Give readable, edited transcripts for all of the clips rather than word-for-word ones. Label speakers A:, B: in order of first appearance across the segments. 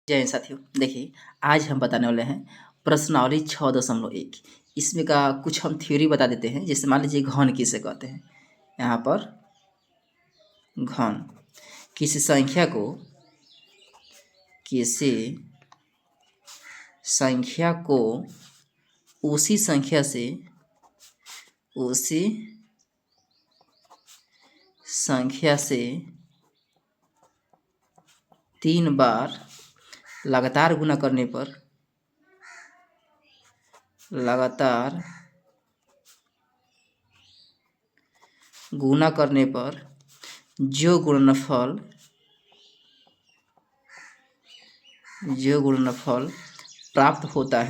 A: जय हिंद साथियों। देखिए, आज हम बताने वाले हैं प्रश्नावली 6.1। इसमें का कुछ हम थ्योरी बता देते हैं। जैसे मान लीजिए घन किसे कहते हैं। यहाँ पर घन किसी संख्या को उसी संख्या से 3 बार लगातार गुना करने पर जो गुणनफल प्राप्त होता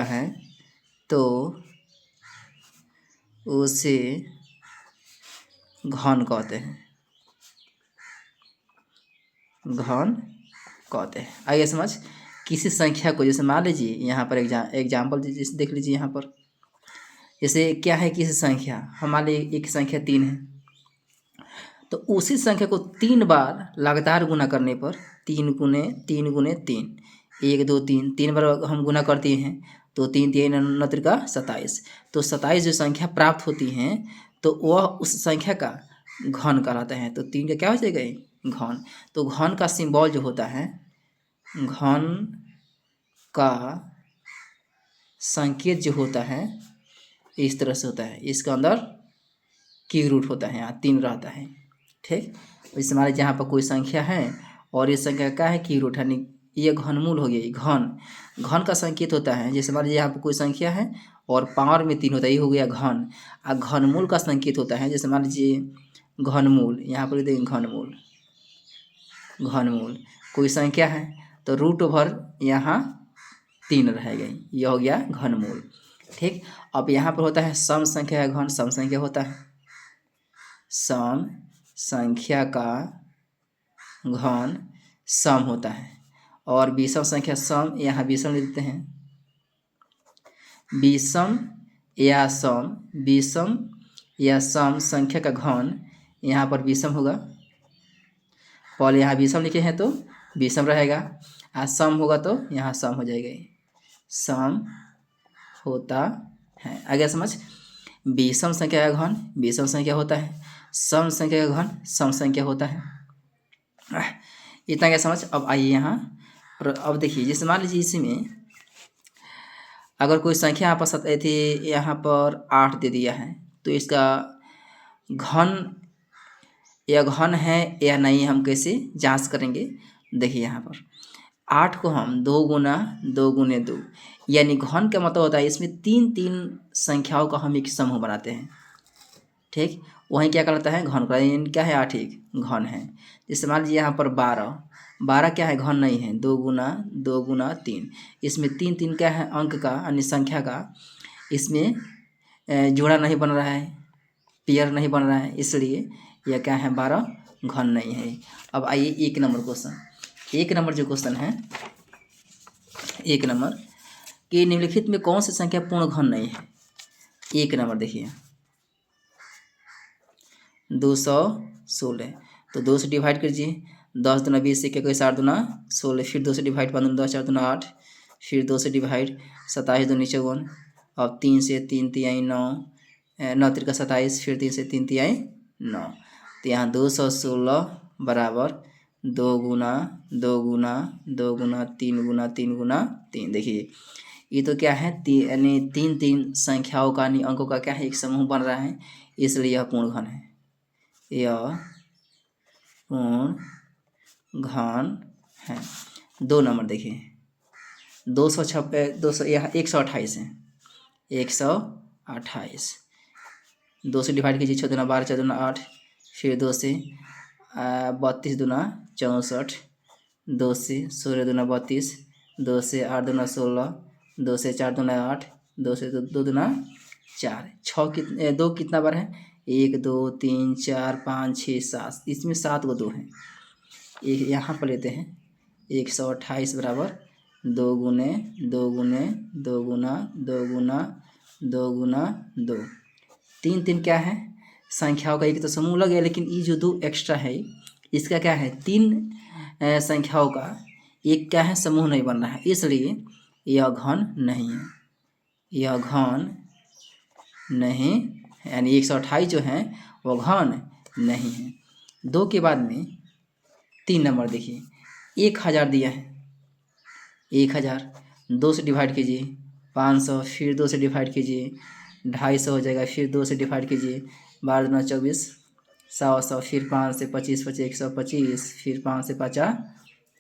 A: है तो उसे घन कहते हैं। आइए समझ। किसी संख्या को, जैसे मान लीजिए यहाँ पर एग्जाम्पल जैसे देख लीजिए। यहाँ पर जैसे क्या है, किसी संख्या हमारे एक संख्या 3 है, तो उसी संख्या को 3 बार लगातार गुना करने पर 3 गुने 3 गुने 3 1 2 3 3 बार हम गुना करते हैं तो 3 3 29 का 27। तो 27 जो संख्या प्राप्त होती हैं तो वह उस संख्या का घन कहलाता है। तो 3 का क्या हो जाएगा, घन। तो घन का सिंबल जो होता है, घन का संकेत जो होता है इस तरह से होता है। इसका अंदर की रूट होता है, यहाँ 3 रहता है। ठीक, जैसे हमारे जहाँ पर कोई संख्या है और ये संख्या क्या है, की रूट है, ये घनमूल हो गया। घन का संकेत होता है। जैसे हमारे यहाँ पर कोई संख्या है और पावर में 3 होता है, ये हो गया घन। और घनमूल का संकेत होता है, जैसे मान लीजिए घनमूल, यहाँ पर देखें घनमूल कोई संख्या है तो रूट ओवर यहाँ 3 रहेगा, यह हो गया घनमूल। ठीक, अब यहाँ पर होता है सम संख्या का घन। सम संख्या होता है, सम संख्या का घन सम होता है। और विषम संख्या सम, यहाँ विषम लिख देते हैं। विषम या सम संख्या का घन यहाँ पर विषम होगा। पहले यहाँ विषम लिखे हैं तो विषम रहेगा, और सम होगा तो यहाँ सम हो जाएगा। सम होता है, आगे समझ। विषम संख्या का घन विषम संख्या होता है, सम संख्या का घन सम संख्या होता है। इतना क्या समझ। अब आइए यहाँ पर, अब देखिए जैसे मान लीजिए इसमें अगर कोई संख्या यहाँ पर थी, यहाँ पर 8 दे दिया है, तो इसका घन या घन है या नहीं हम कैसे जांच करेंगे। देखिए यहाँ पर 8 को हम 2 गुना 2 गुने 2, यानी घन का मतलब होता है इसमें 3 संख्याओं का हम एक समूह बनाते हैं। ठीक, वहीं क्या कहलाता है, घन का। क्या है, 8 एक घन है। जैसे मान लीजिए यहाँ पर 12 क्या है, घन नहीं है। 2 गुना 3, इसमें 3 क्या है, अंक का यानी संख्या का इसमें जोड़ा नहीं बन रहा है, पेयर नहीं बन रहा है, इसलिए यह क्या है, 12 घन नहीं है। अब आइए 1 नंबर क्वेश्चन। 1 नंबर जो क्वेश्चन है, 1 नंबर कि निम्नलिखित में कौन सी संख्या पूर्ण घन नहीं है। 1 नंबर देखिए 216, तो 2 से डिवाइड कीजिए। 10 दूना 20 से क्या कोई 7 दूना 16, फिर 2 से डिवाइड 15 10 4 दूना 8, फिर 2 से डिवाइड 27 दूनी 54, अब 3 से 3 तिहाई 9, 9 3 का 27, फिर 3 से 3 तिहाई 9। तो यहाँ 216 बराबर 2 गुना 2 गुना 2 गुना 3 गुना 3 गुना 3। देखिए ये तो क्या है, यानी 3 संख्याओं का यानी अंकों का क्या है, एक समूह बन रहा है, इसलिए यह पूर्ण घन है। यह पूर्ण घन है। 2 नंबर देखिए 200 यहाँ 128 है, 128। 2 से डिवाइड कीजिए, 6 दूना 12 4 दूना 8, फिर 2 से 32 दूना 64, 2 से 16 दूना 32, 2 से 8 दूना 16, 2 से 4 दूना 8, 2 से 2 दूना 4, 2 कितना बार है, 1 2 3 4 5 6 7, इसमें 7 को 2 है। एक यहाँ पर लेते हैं 128 बराबर 2 गुने 2 गुने 2 गुना 2 गुना 2 गुना 2, 3 क्या है, संख्याओं का एक तो समूह लग गया, लेकिन ये जो 2 एक्स्ट्रा है इसका क्या है, 3 संख्याओं का एक क्या है, समूह नहीं बन रहा है, इसलिए यह घन नहीं है, यह घन नहीं, यानी 128 जो है वो घन नहीं है। 2 के बाद में 3 नंबर देखिए, 1000 दिया है, 1000 2 से डिवाइड कीजिए, 500 फिर 2 से डिवाइड कीजिए, 250 हो जाएगा, फिर 2 से डिवाइड कीजिए, 12 दूना 24, 100 फिर 5 से 25 25 125, फिर 5 से 50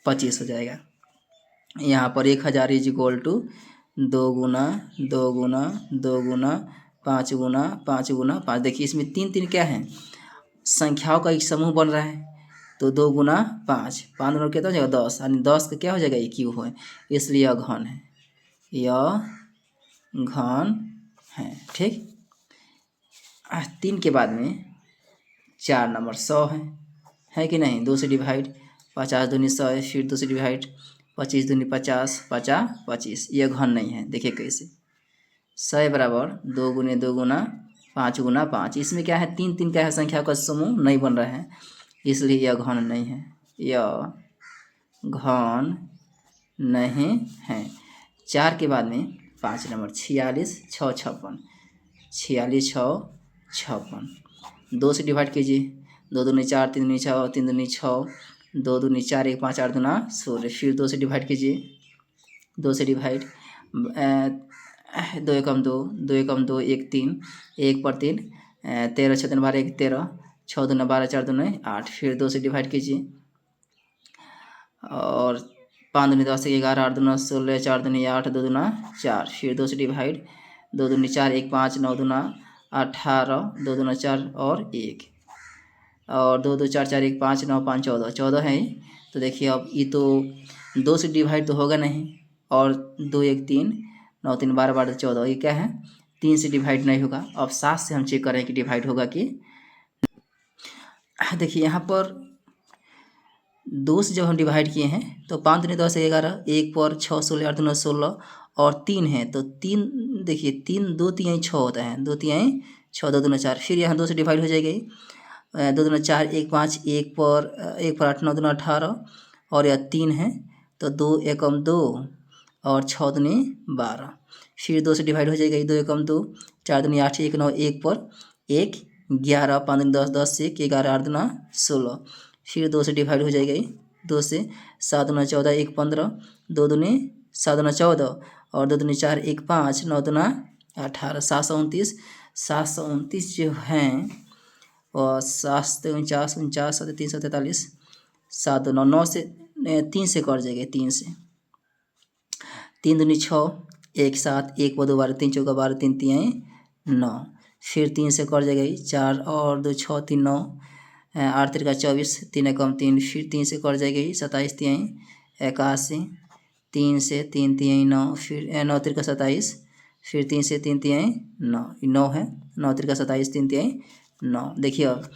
A: 25 हो जाएगा। यहाँ पर 1000 इज इक्वल टू 2 गुना 2 गुना 2 गुना 5 गुना 5 गुना 5। देखिए इसमें 3 3 क्या है, संख्याओं का एक समूह बन रहा है, तो 2 गुना 5, 5 दूना कितना हो जाएगा 10, यानी 10 का क्या हो जाएगा, ये क्यूब है, इसलिए यह घन है, यह घन है। ठीक, 3 के बाद में 4 नंबर 100 है कि नहीं, 2 से डिवाइड, 50 दूनी 100 है, फिर 2 से डिवाइड, 25 दूनी 50, 50 25, यह घन नहीं है। देखिए कैसे, 100 बराबर 2 गुने 2 गुना 5 गुना 5, इसमें क्या है, 3 3 क्या है, संख्या का समूह नहीं बन रहा है, इसलिए यह घन नहीं है, यह घन नहीं है। 4 के बाद में 5 नंबर 46 6 56, 46 6 56, 2 से डिवाइड कीजिए, 2 दूनी 4 3 दूनी 6 3 दूनी 6, 2 दूनी 4 1 5 8 दूना 16, फिर 2 से डिवाइड कीजिए, 2 से डिवाइड, 2 एकम 2 2 एकम 2 1 3 1 पर 3, 13 6 दूना 12 1 13, 6 दूना 12 4 दूना 8, फिर 2 से डिवाइड कीजिए, और 5 दूनी 10 11 8 दूना 16 4 दूनी 8 2 दूना 4, फिर 2 से डिवाइड, 2 दूनी 4 1 5 9 दूना 18 2 दूना 4 और 1, और 2 2 4 4 1 5 9 5 14 14 है। तो देखिए अब ये तो 2 से डिवाइड तो होगा नहीं, और 2 1 3 9 3 12 12 14, ये क्या है, 3 से डिवाइड नहीं होगा। अब 7 से हम चेक करें कि डिवाइड होगा कि, देखिए यहाँ पर 2 से जब हम डिवाइड किए हैं तो 5 दूनी 10 11, 1 पर 6 16 8 दूना 16, और 3 है तो 3, देखिए 3 2 3 6 होता है, 2 3 6 2 दूना 4, फिर यहाँ 2 से डिवाइड हो जाएगी, 2 दूना 4 1 5 1 पर 8 9 दूना 18, और यह 3 है तो 2 एकम 2 और 6 दूनी 12, फिर 2 से डिवाइड हो जाएगा, 2 एकम 2 4 दूनी 8 1 9 1 पर 1 11 5 दूनी 10 10 1 11 8 दूना 16, फिर 2 से डिवाइड हो जाएगा, 2 से 7 दूना 14 1 15, 2 दूनी 7 दूना 14, और 2 दूनी 4 1 5 9 दूना 18, 729 729 जो हैं, और 7 49 49 7 343, 7 9 9 से 3 से कट जाएगा, 3 से 3 दूनी 6 1 7 1 2 12 3 चौका 12 3 3 9, फिर 3 से कट जाएगा, 4 और 2 6 3 9, 8 3 24 3 एकम 3, फिर 3 से कट जाएगी, 27 3 81, 3 से 3 3 9, फिर 9 3 27, फिर 3 से 3 3 9 9 है, 9 3 27 3 3 9। देखिए अब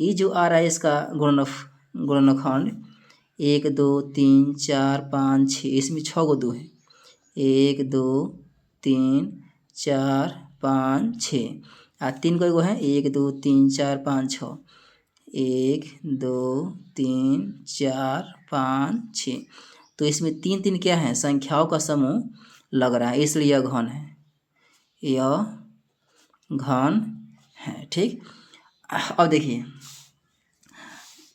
A: ये जो आ रहा है इसका गुणनखंड 1 2 3 4 5 6, इसमें 6 गो 2 है, 1 2 3 4 5 6, 3 को है 1 2 3 4 5 6, 1 2 3 4 5 6, तो इसमें 3 3 क्या है, संख्याओं का समूह लग रहा है, इसलिए यह घन है, यह घन है। ठीक, अब देखिए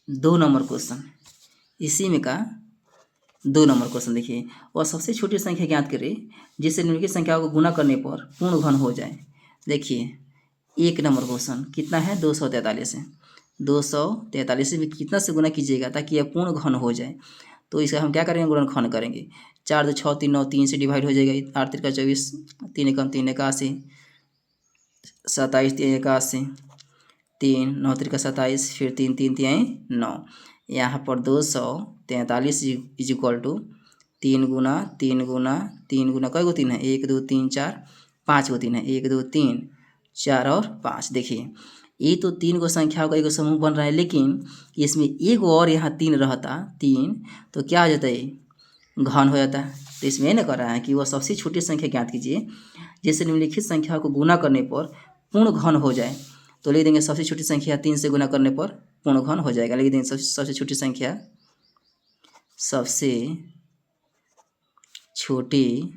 A: 2 नंबर क्वेश्चन, इसी में का 2 नंबर क्वेश्चन देखिए, और सबसे छोटी संख्या ज्ञात करें जिससे निम्नलिखित संख्याओं को गुना करने पर पूर्ण घन हो जाए। देखिए 1 नंबर क्वेश्चन कितना है, 243 है, 243 में कितना से गुना कीजिएगा ताकि यह पूर्ण घन हो जाए, तो इसका हम क्या करेंगे, गुणनखंड करेंगे, 4 2 6 3 9 3 से डिवाइड हो जाएगा, 8 3 24 3 एकम 3 81, 27 3 81, 3 9 3 27, फिर 3 3 3 9, यहाँ पर 243 इज इक्वल टू 3 गुना 3 गुना 3 गुना कई गो 3 है, 1 2 3 4 5 गो 3 है, 1 2 3 4 और 5। देखिए ये तो 3 गो संख्याओं का एक समूह बन रहा है, लेकिन इसमें एक और यहाँ 3 रहता 3, तो क्या हो जाता है, घन हो जाता है। तो इसमें न कर रहा है कि वह सबसे छोटी संख्या ज्ञात कीजिए जिससे निम्नलिखित संख्या को गुना करने पर पूर्ण घन हो जाए। तो लिख देंगे सबसे छोटी संख्या 3 से गुना करने पर पूर्ण घन हो जाएगा। लिख देंगे सबसे छोटी संख्या, सबसे छोटी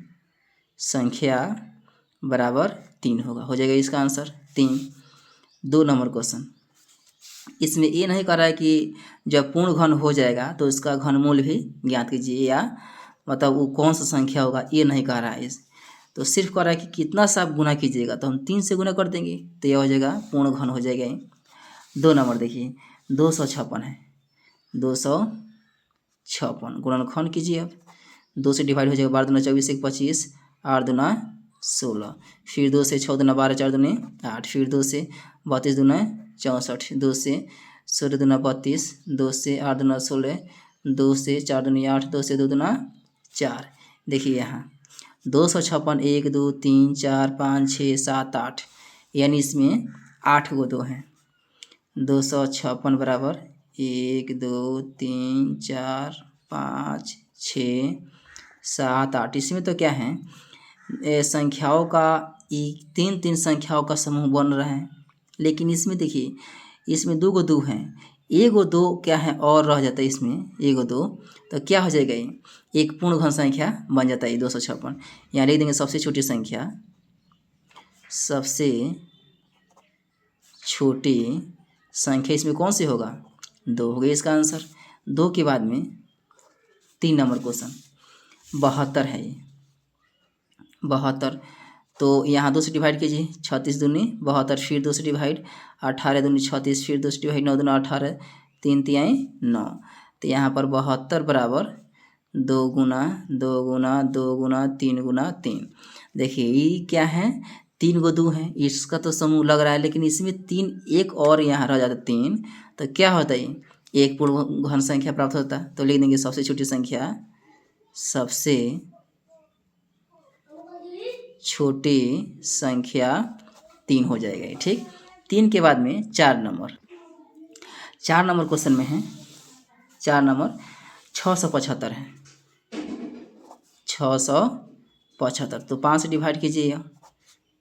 A: संख्या बराबर 3 होगा, हो जाएगा इसका आंसर 3। 2 नंबर क्वेश्चन, इसमें ये नहीं कह रहा है कि जब पूर्ण घन हो जाएगा तो इसका घनमूल भी ज्ञात कीजिए, या मतलब वो कौन सा संख्या होगा, ये नहीं कह रहा है। तो सिर्फ कह रहा है कि कितना सा आप गुना कीजिएगा, तो हम 3 से गुना कर देंगे तो यह हो जाएगा पूर्ण घन हो जाएगा। 2 नंबर देखिए 256 है, 256 गुणनखंड कीजिए। अब 2 से डिवाइड हो जाएगा, 12 दूना 24, 1 25, 8 दूना 16, फिर 2 से 6 दूना 12, 4 दूनी 8, फिर 2 से 32 दूना 64, 2 से 16 दूना 32, 2 से 8 दूना 16, 2 से 4 दूनी 8, 2 से 2 दूना 4। देखिए यहाँ 256 1 2 3 4 5 6 7 8, यानी इसमें 8 गो 2 हैं। 256 बराबर 1 2 3 4 5 6 7 8। इसमें तो क्या है, संख्याओं का 3 संख्याओं का समूह बन रहा है, लेकिन इसमें देखिए इसमें 2 गो 2 हैं, 1 गो 2 क्या है और रह जाता है इसमें 1 गो 2, तो क्या हो जाएगा ये एक पूर्ण घन संख्या बन जाता है 256। यहाँ लिख देंगे सबसे छोटी संख्या, सबसे छोटी संख्या इसमें कौन सी होगा, 2 हो गई इसका आंसर। 2 के बाद में 3 नंबर क्वेश्चन 72 है, ये 72, तो यहाँ 2 से डिवाइड कीजिए, 36 दूनी 72, फिर 2 से डिवाइड 18 दूनी 36, फिर 2 से डिवाइड 9 दूना 18, 3 तिहाई 9, तो यहाँ पर 72 बराबर 2 गुना 2 गुना 2 गुना 3 गुना 3। देखिए ये क्या है, 3 गो 2 है, इसका तो समूह लग रहा है, लेकिन इसमें 3 एक और यहाँ रह जाता 3, तो क्या होता है एक पूर्ण घन संख्या प्राप्त होता है। तो लिख देंगे सबसे छोटी संख्या, सबसे छोटी संख्या 3 हो जाएगा। ठीक, 3 के बाद में 4 नंबर क्वेश्चन में है, 4 नंबर 675 है, 675, तो 5 से डिवाइड कीजिए,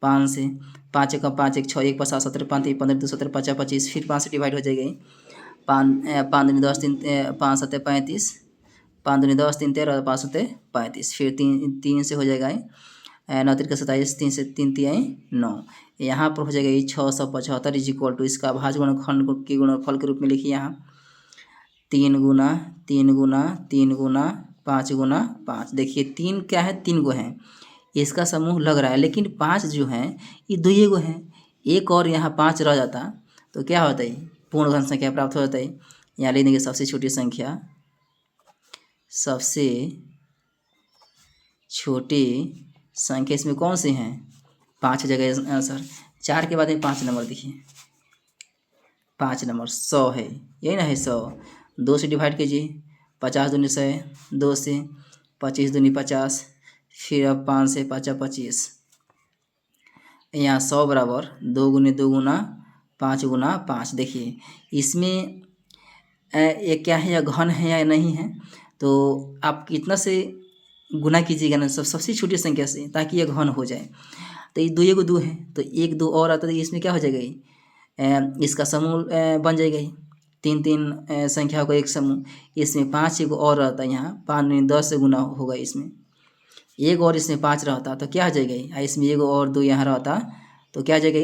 A: 5 से 5 1 5 1 6 1 5 7 17 5 3 15 2 17 5 25, फिर 5 से डिवाइड हो जाएगी, 5 दूनी 10 3 5 7 35, 5 दूनी 10 3 13 5 7 35, फिर 3 से हो जाएगा 9 3 27, 3 से 3 तिहाई 9। यहाँ पर हो जाएगा ये 675 इज इक्वल टू इसका भाज्य गुणनखंड के गुणनफल के रूप में लिखिए यहाँ 3 गुना 3 गुना 3 गुना 5 गुना 5। देखिए 3 क्या है, 3 गो हैं, इसका समूह लग रहा है, लेकिन 5 जो हैं ये 2 गो हैं, एक और यहाँ 5 रह जाता तो क्या होता है पूर्ण घन संख्या प्राप्त हो जाता है। यहाँ ले देंगे सबसे छोटी संख्या, सबसे छोटी संख्या इसमें कौन सी हैं, 5 जगह आंसर। 4 के बाद में 5 नंबर देखिए, 5 नंबर 100 है, यही ना है 100। 2 से डिवाइड कीजिए, 50 दूनी 100, 2 से 25 दूनी 50, फिर अब 5 से 5 25, यहाँ 100 बराबर 2 गुनी 2 गुना 5 गुना 5। देखिए इसमें ये क्या है, या घन है या नहीं है, तो आप कितना से गुना कीजिएगा ना सबसे छोटी संख्या से, ताकि यह घन हो जाए। तो ये 2 2 है, तो 1 2 और आता है, तो इसमें क्या हो जाएगा इसका समूह बन जाएगा 3 संख्याओं का एक समूह। इसमें 5 एक और रहता है, यहाँ 5 में 10 से गुना होगा, इसमें एक और इसमें 5 रहता तो क्या हो जाएगा, इसमें 1 और 2 यहाँ रहता तो क्या हो जाएगा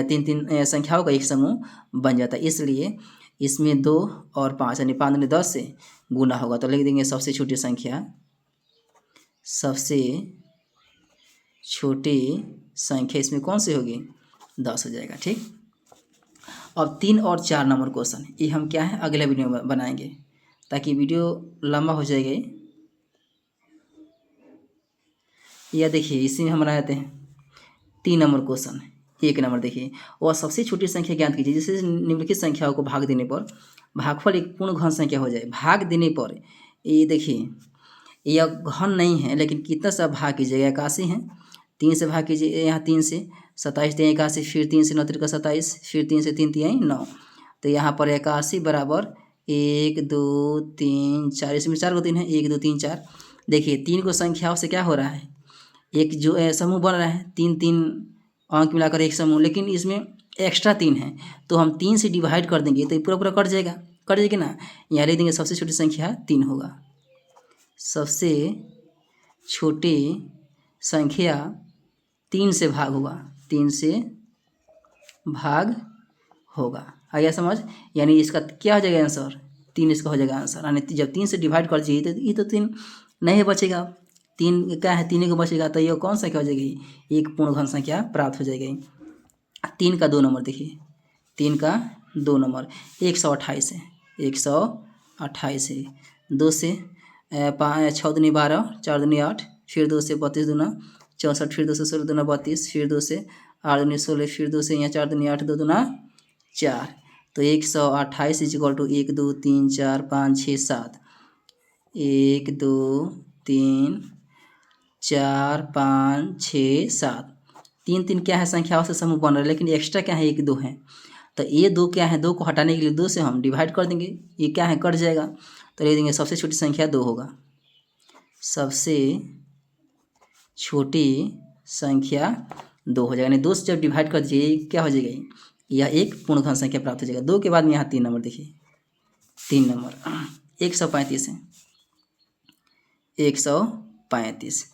A: 3 संख्याओं का एक समूह बन जाता। इसलिए इसमें 2 और 5 यानी 5 में 10 से गुना होगा, तो लिख देंगे सबसे छोटी संख्या, सबसे छोटी संख्या इसमें कौन सी होगी 10 हो जाएगा। ठीक, अब 3 और 4 नंबर क्वेश्चन ये हम क्या है अगले वीडियो में बनाएंगे, ताकि वीडियो लंबा हो जाएगा। यह देखिए इसी में हम बनाते हैं 3 नंबर क्वेश्चन। 1 नंबर देखिए, और सबसे छोटी संख्या ज्ञात कीजिए, जिससे निम्नलिखित संख्याओं को भाग देने पर भागफल एक पूर्ण घन संख्या हो जाए। भाग देने पर ये देखिए यह घन नहीं है, लेकिन कितना सा भाग कीजिएगा, 81 है, 3 से भाग कीजिए, यहाँ 3 से 27 3 81, फिर 3 से 9 3 27, फिर 3 से 3 तिहाई 9, तो यहाँ पर 81 बराबर 1 2 3 4, इसमें 4 को 3 है, 1 2 3 4। देखिए 3 को संख्याओं से क्या हो रहा है, एक जो समूह बन रहा है, 3 3 अंक मिलाकर एक समूह, लेकिन इसमें एक्स्ट्रा 3 है, तो हम 3 से डिवाइड कर देंगे तो ये पूरा पूरा कट जाएगी ना। यहाँ लिख देंगे सबसे छोटी संख्या 3 होगा। सबसे छोटी संख्या 3 से भाग होगा, 3 से भाग होगा। आ गया समझ? यानी इसका क्या हो जाएगा आंसर? 3 इसका हो जाएगा आंसर। यानी जब 3 से डिवाइड कर दीजिए तो ये तो 3 नहीं बचेगा, 3 क्या है, 3 को बचेगा, तो ये कौन संख्या हो जाएगी? एक पूर्ण घन संख्या प्राप्त हो जाएगी। 3 का 2 नंबर देखिए, 3 का 2 नंबर 128 है, 128 है। 2 से 6 दूनी 12, 4 दूनी 8, फिर 2 से 32 दूना 64, फिर 2 से 16 दूना 32, फिर 2 से 8 दूनी 16, फिर 2 से यहाँ 4 दूनी 8, 2 दूना 4। तो 128 इक्वल टू 1 2 3 4 5 6 7, 1 2 3 4 5 6 7, 3 3 क्या है, संख्याओं से समूह बन रहा है, लेकिन एक्स्ट्रा क्या है, 1 2 है। तो ये 2 क्या है, 2 को हटाने के लिए 2 से हम डिवाइड कर देंगे, ये क्या है, कट जाएगा। तो लिख देंगे सबसे छोटी संख्या 2 होगा। सबसे छोटी संख्या 2 हो जाएगा। यानी 2 से जब डिवाइड कर दीजिए क्या हो जाएगा, यह एक पूर्ण घन संख्या प्राप्त हो जाएगा। 2 के बाद में यहाँ 3 नंबर देखिए, 3 नंबर 135 है, 135।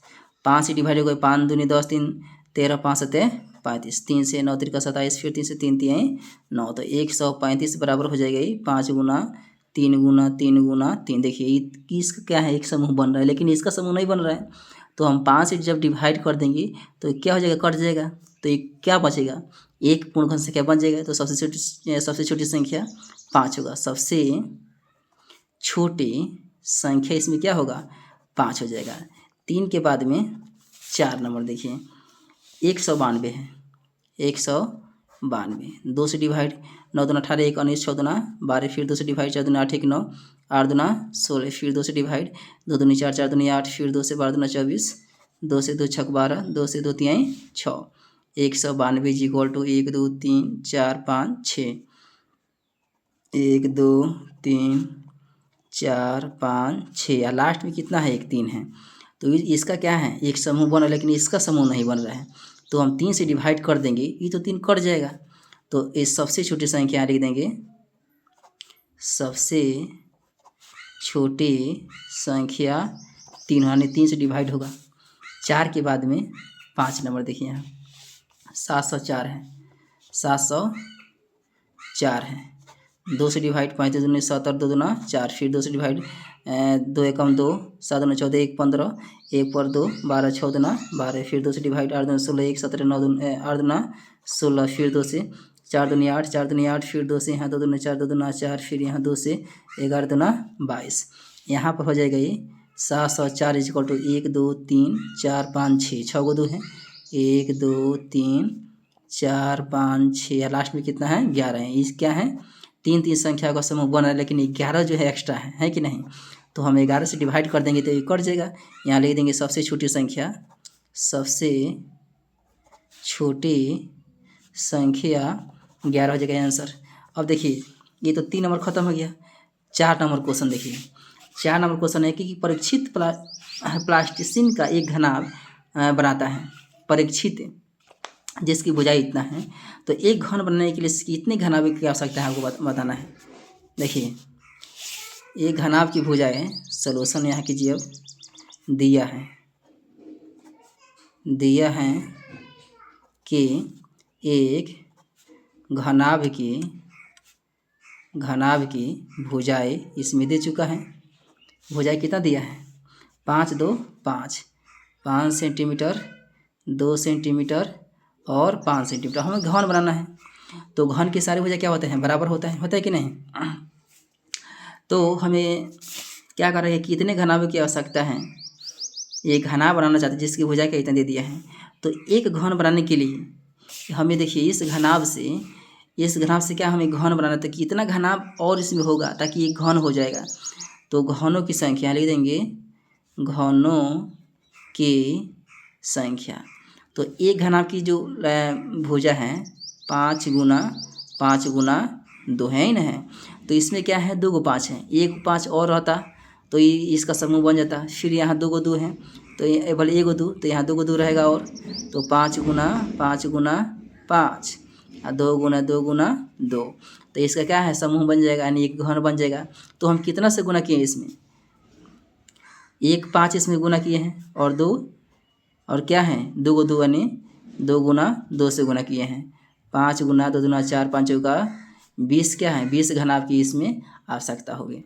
A: 5 से डिवाइड हो गए, 5 दूनी 10, 3 13, 5 7 35, 3 से 9 3 27, फिर 3 से 3 3 9, तो 135 बराबर हो जाएगा 5 गुना 3 गुना 3 गुना 3। देखिए इसका क्या है, एक समूह बन रहा है, लेकिन इसका समूह नहीं बन रहा है। तो हम 5 से जब डिवाइड कर देंगे तो क्या हो जाएगा, कट जाएगा। तो ये क्या बचेगा, एक पूर्ण घन संख्या बन जाएगा। तो सबसे छोटी संख्या 5 होगा। सबसे छोटी संख्या इसमें क्या होगा, 5 हो जाएगा। 3 के बाद में 4 नंबर देखिए, 192 है, 192। 2 से डिवाइड, 9 दूना 18, 1 19, 6 दूना 12, फिर 2 से डिवाइड, 4 दूना 8, 1 9, 8 दूना 16, फिर 2 से डिवाइड, 2 दूनी 4, 4 दूनी 8, फिर 2 से 12 दूना 24, 2 से 2 6 12, 2 से 2 3 6, 192 इक्वल टू 1 2 3 4 5 6, 1 2 3 4 5 6, या लास्ट में कितना है, 1 3 है। तो इसका क्या है, एक समूह बना, लेकिन इसका समूह नहीं बन रहा है। तो हम 3 से डिवाइड कर देंगे, ये तो 3 कट जाएगा। तो इस सबसे छोटी संख्या लिख देंगे, सबसे छोटी संख्या 3, यानी 3 से डिवाइड होगा। 4 के बाद में 5 नंबर देखिए, यहाँ 704 है, 704 है। 2 से डिवाइड, 35 दूनी 7 और 2 दूना 4, फिर 2 से डिवाइड, 2 एकम 2, 7 दूना 14, 1 15, 1 पर 2 12, 6 दूना 12, फिर 2 से डिवाइड, 8 दूना 16, 1 17, 9 दूना 8 दूना 16, फिर 2 से 4 दूनी 8, 4 दूनी 8, फिर 2 से यहाँ 2 दूना 4, 2 दूना 4, फिर यहाँ 2 से 11 दूना 22। यहाँ पर हो जाएगा ये 704 इक्वल टू 1 2 3 4 5 6, 6 को 2 है, 1 2 3 4 5 6, लास्ट में कितना है, 11 है। इस क्या है, 3 3 संख्या का समूह बन रहा है, लेकिन 11 जो है एक्स्ट्रा है कि नहीं। तो हम 11 से डिवाइड कर देंगे तो ये कट जाएगा। यहाँ लिख देंगे सबसे छोटी संख्या, सबसे छोटी संख्या 11 हो जाएगा आंसर। अब देखिए ये तो 3 नंबर खत्म हो गया। 4 नंबर क्वेश्चन देखिए, 4 नंबर क्वेश्चन है कि परीक्षित प्लास्टिसिन का एक घनाभ बनाता है, परीक्षित जिसकी भुजाई इतना है। तो एक घन बनाने के लिए कितने घनाभ की आवश्यकता है आपको बताना है। देखिए एक घनाभ की भुजाएं, सॉल्यूशन यहाँ कीजिए। अब दिया है कि एक घनाभ की भुजाएं, इसमें दे चुका है। भुजाएं कितना दिया है, 5 2 5, 5 सेंटीमीटर, 2 सेंटीमीटर और 5 सेंटीमीटर। हमें घन बनाना है, तो घन के सारे भुजा क्या होते हैं, बराबर होता है कि नहीं। तो हमें क्या कर रहे हैं, कितने घनाभ की आवश्यकता है। एक घनाभ बनाना चाहते हैं जिसकी भुजाएं का इतना दे दिया है। तो एक घन बनाने के लिए हमें देखिए इस घनाभ से क्या हमें घन बनाना, तो कितना घनाभ और इसमें होगा ताकि ये घन हो जाएगा। तो घनों की संख्या लिख देंगे, घनों की संख्या। तो एक घनाभ की जो भुजा है 5 गुना 5 गुना 2 है ही ना है। तो इसमें क्या है, 2 को 5 है, 1 5 और रहता तो ये इसका समूह बन जाता। फिर यहाँ 2 को 2 है, तो ये भले 1 को 2, तो यहाँ 2 को 2 रहेगा और, तो 5 गुना 5 गुना 5, और 2 गुना 2, तो इसका क्या है, समूह बन जाएगा, यानी एक घन बन जाएगा। तो हम कितना से गुना किए इसमें, 5 इसमें गुना किए हैं, और 2 और क्या है 2 को 2 यानी 2 गुना 2 से गुना किए हैं। 5 गुना 2 दूना 4, 5 का 20 क्या है, 20 घन आपकी इसमें आवश्यकता होगी।